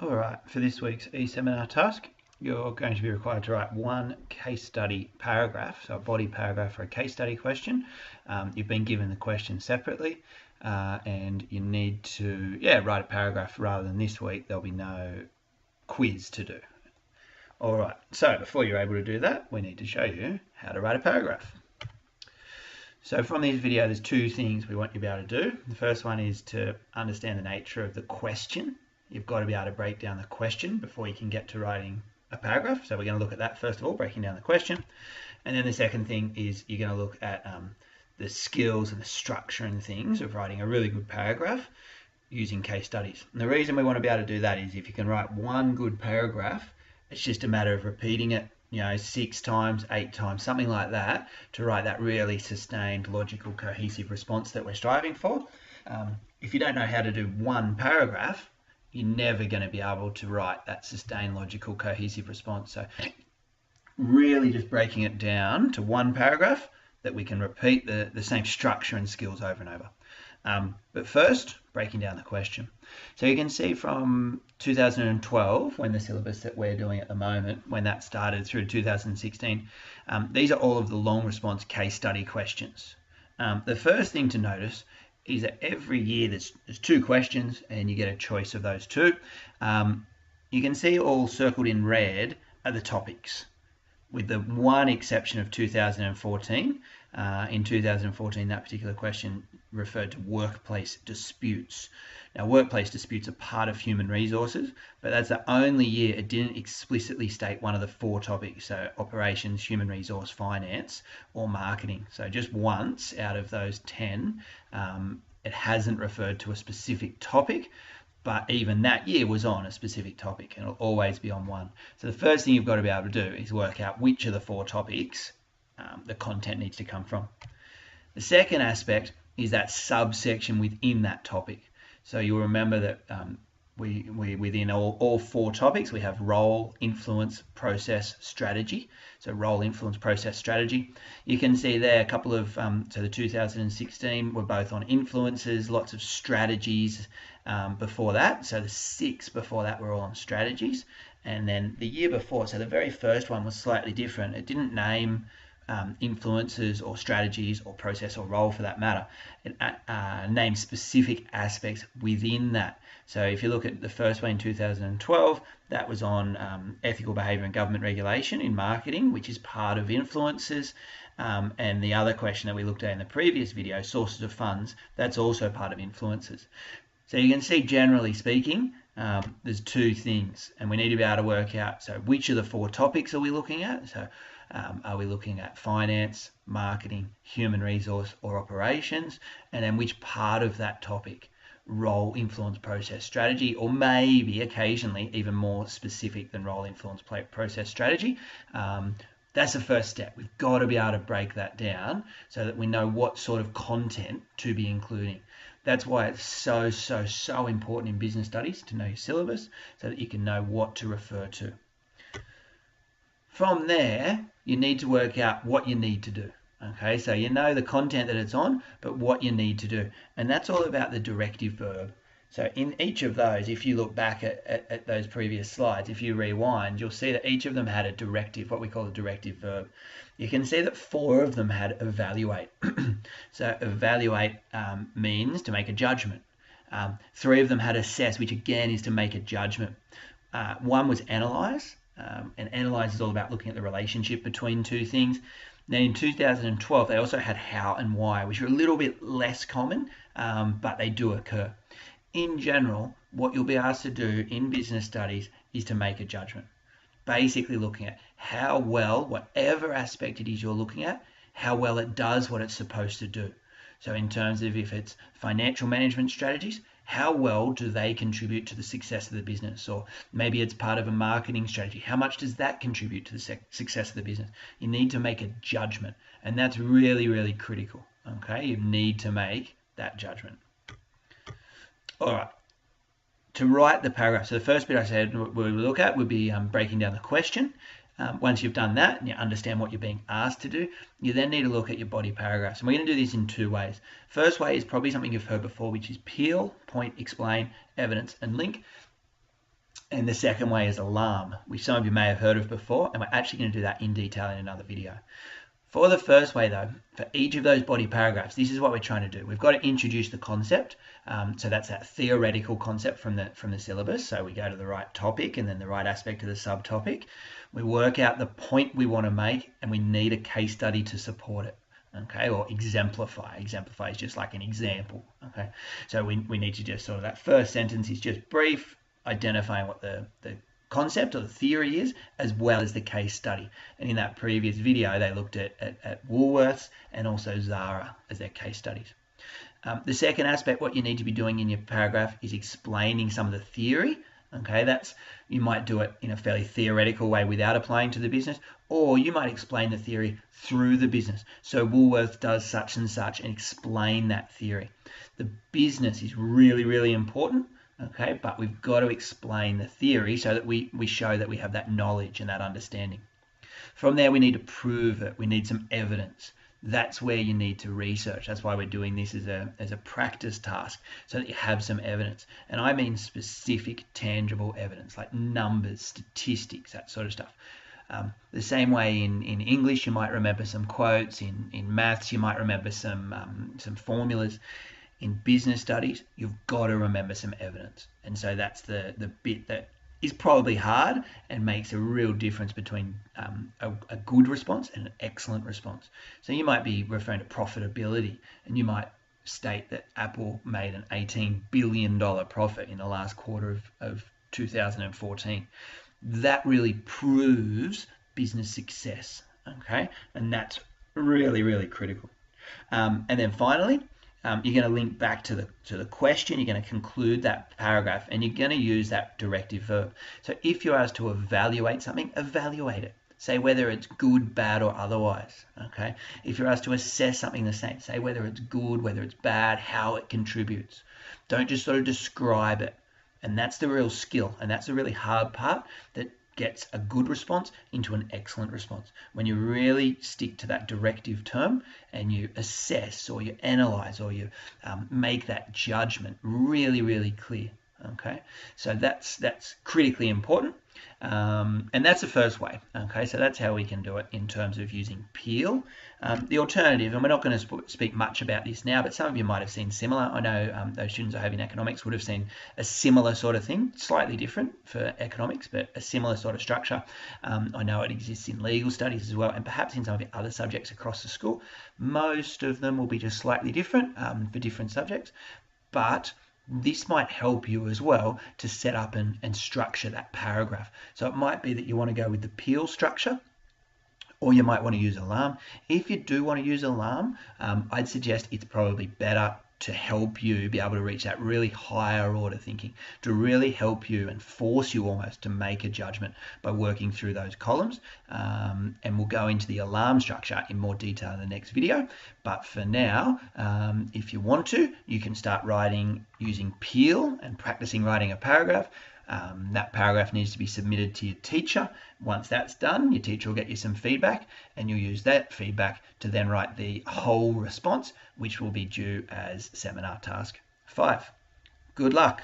All right, for this week's e-seminar task, you're going to be required to write one case study paragraph, so a body paragraph for a case study question. You've been given the question separately, and you need to write a paragraph rather than this week. There'll be no quiz to do. All right, so before you're able to do that, we need to show you how to write a paragraph. So from this video, there's two things we want you to be able to do. The first one is to understand the nature of the question. You've got to be able to break down the question before you can get to writing a paragraph. So we're going to look at that first of all, breaking down the question. And then the second thing is you're going to look at the skills and the structure and things of writing a really good paragraph using case studies. And the reason we want to be able to do that is if you can write one good paragraph, it's just a matter of repeating it, 6 times, 8 times, something like that, to write that really sustained, logical, cohesive response that we're striving for. If you don't know how to do one paragraph, you're never going to be able to write that sustained, logical, cohesive response. So really just breaking it down to one paragraph that we can repeat the same structure and skills over and over. But first, breaking down the question. So you can see from 2012, when the syllabus that we're doing at the moment, when that started through 2016, these are all of the long response case study questions. The first thing to notice is that every year there's 2 questions and you get a choice of those 2. You can see all circled in red are the topics, with the one exception of 2014. In 2014, that particular question referred to workplace disputes. Now, workplace disputes are part of human resources, but that's the only year it didn't explicitly state one of the 4 topics, so operations, human resource, finance, or marketing. So just once out of those 10, it hasn't referred to a specific topic, but even that year was on a specific topic, and it'll always be on one. So the first thing you've got to be able to do is work out which of the 4 topics the content needs to come from. The second aspect is that subsection within that topic. So you'll remember that we within all 4 topics, we have role, influence, process, strategy. So role, influence, process, strategy. You can see there a couple of, so the 2016 were both on influences, lots of strategies before that. So the 6 before that were all on strategies. And then the year before, so the very first one was slightly different. It didn't name influences or strategies or process or role for that matter. It names specific aspects within that. So if you look at the first one in 2012, that was on ethical behavior and government regulation in marketing, which is part of influences. And the other question that we looked at in the previous video, sources of funds, that's also part of influences. So you can see, generally speaking, there's 2 things, and we need to be able to work out, so which of the 4 topics are we looking at? So are we looking at finance, marketing, human resource, or operations? And then which part of that topic? Role, influence, process, strategy, or maybe occasionally even more specific than role, influence, process, strategy. That's the first step. We've got to be able to break that down so that we know what sort of content to be including. That's why it's so important in business studies to know your syllabus so that you can know what to refer to. From there, you need to work out what you need to do. Okay, so you know the content that it's on, but what you need to do. And that's all about the directive verb. So in each of those, if you look back at those previous slides, if you rewind, you'll see that each of them had a directive, what we call a directive verb. You can see that 4 of them had evaluate. So evaluate means to make a judgment. 3 of them had assess, which again is to make a judgment. 1 was analyze. And analyze is all about looking at the relationship between 2 things. Then in 2012, they also had how and why, which are a little bit less common, but they do occur. In general, what you'll be asked to do in business studies is to make a judgment. Basically looking at how well, whatever aspect it is you're looking at, how well it does what it's supposed to do. So in terms of if it's financial management strategies, how well do they contribute to the success of the business? Or maybe it's part of a marketing strategy. How much does that contribute to the success of the business? You need to make a judgment, and that's really, really critical. Okay, you need to make that judgment. All right, to write the paragraph. So the first bit I said we look at would be breaking down the question. Once you've done that and you understand what you're being asked to do, you then need to look at your body paragraphs. And we're going to do this in 2 ways. First way is probably something you've heard before, which is peel, point, explain, evidence, and link. And the second way is alarm, which some of you may have heard of before, and we're actually going to do that in detail in another video. For the first way though, for each of those body paragraphs, this is what we're trying to do. We've got to introduce the concept. So that's that theoretical concept from the syllabus. So we go to the right topic and then the right aspect of the subtopic. We work out the point we want to make, and we need a case study to support it. Okay, or exemplify. Exemplify is just like an example. Okay, so we need to just sort of, that first sentence is just brief, identifying what the concept or the theory is, as well as the case study. And in that previous video, they looked at Woolworths and also Zara as their case studies. The second aspect, what you need to be doing in your paragraph, is explaining some of the theory. Okay, you might do it in a fairly theoretical way without applying to the business, or you might explain the theory through the business. So Woolworths does such and such, and explain that theory. The business is really, really important. Okay, but we've got to explain the theory so that we show that we have that knowledge and that understanding. From there, we need to prove it. We need some evidence. That's where you need to research. That's why we're doing this as a practice task, so that you have some evidence. And I mean specific, tangible evidence, like numbers, statistics, that sort of stuff. The same way in English, you might remember some quotes. In maths, you might remember some formulas. In business studies, you've got to remember some evidence. And so that's the bit that is probably hard and makes a real difference between a good response and an excellent response. So you might be referring to profitability, and you might state that Apple made an $18 billion profit in the last quarter of 2014. That really proves business success, okay? And that's really, really critical. And then finally, you're going to link back to the question. You're going to conclude that paragraph, and you're going to use that directive verb. So if you're asked to evaluate something, evaluate it. Say whether it's good, bad, or otherwise. Okay. If you're asked to assess something, the same. Say whether it's good, whether it's bad, how it contributes. Don't just sort of describe it. And that's the real skill, and that's the really hard part that gets a good response into an excellent response. When you really stick to that directive term and you assess or you analyze or you make that judgment really, really clear. Okay, so that's critically important. And that's the first way. Okay, so that's how we can do it in terms of using Peel. The alternative, and we're not going to speak much about this now, but some of you might have seen similar. I know those students I have in economics would have seen a similar sort of thing, slightly different for economics, but a similar sort of structure. I know it exists in legal studies as well, and perhaps in some of the other subjects across the school. Most of them will be just slightly different for different subjects, but this might help you as well to set up and structure that paragraph. So it might be that you want to go with the Peel structure, or you might want to use alarm. If you do want to use alarm, I'd suggest it's probably better to help you be able to reach that really higher order thinking, to really help you and force you almost to make a judgment by working through those columns. And we'll go into the alarm structure in more detail in the next video. But for now, if you want to, you can start writing using Peel and practicing writing a paragraph. That paragraph needs to be submitted to your teacher. Once that's done, your teacher will get you some feedback, and you'll use that feedback to then write the whole response, which will be due as seminar task 5. Good luck.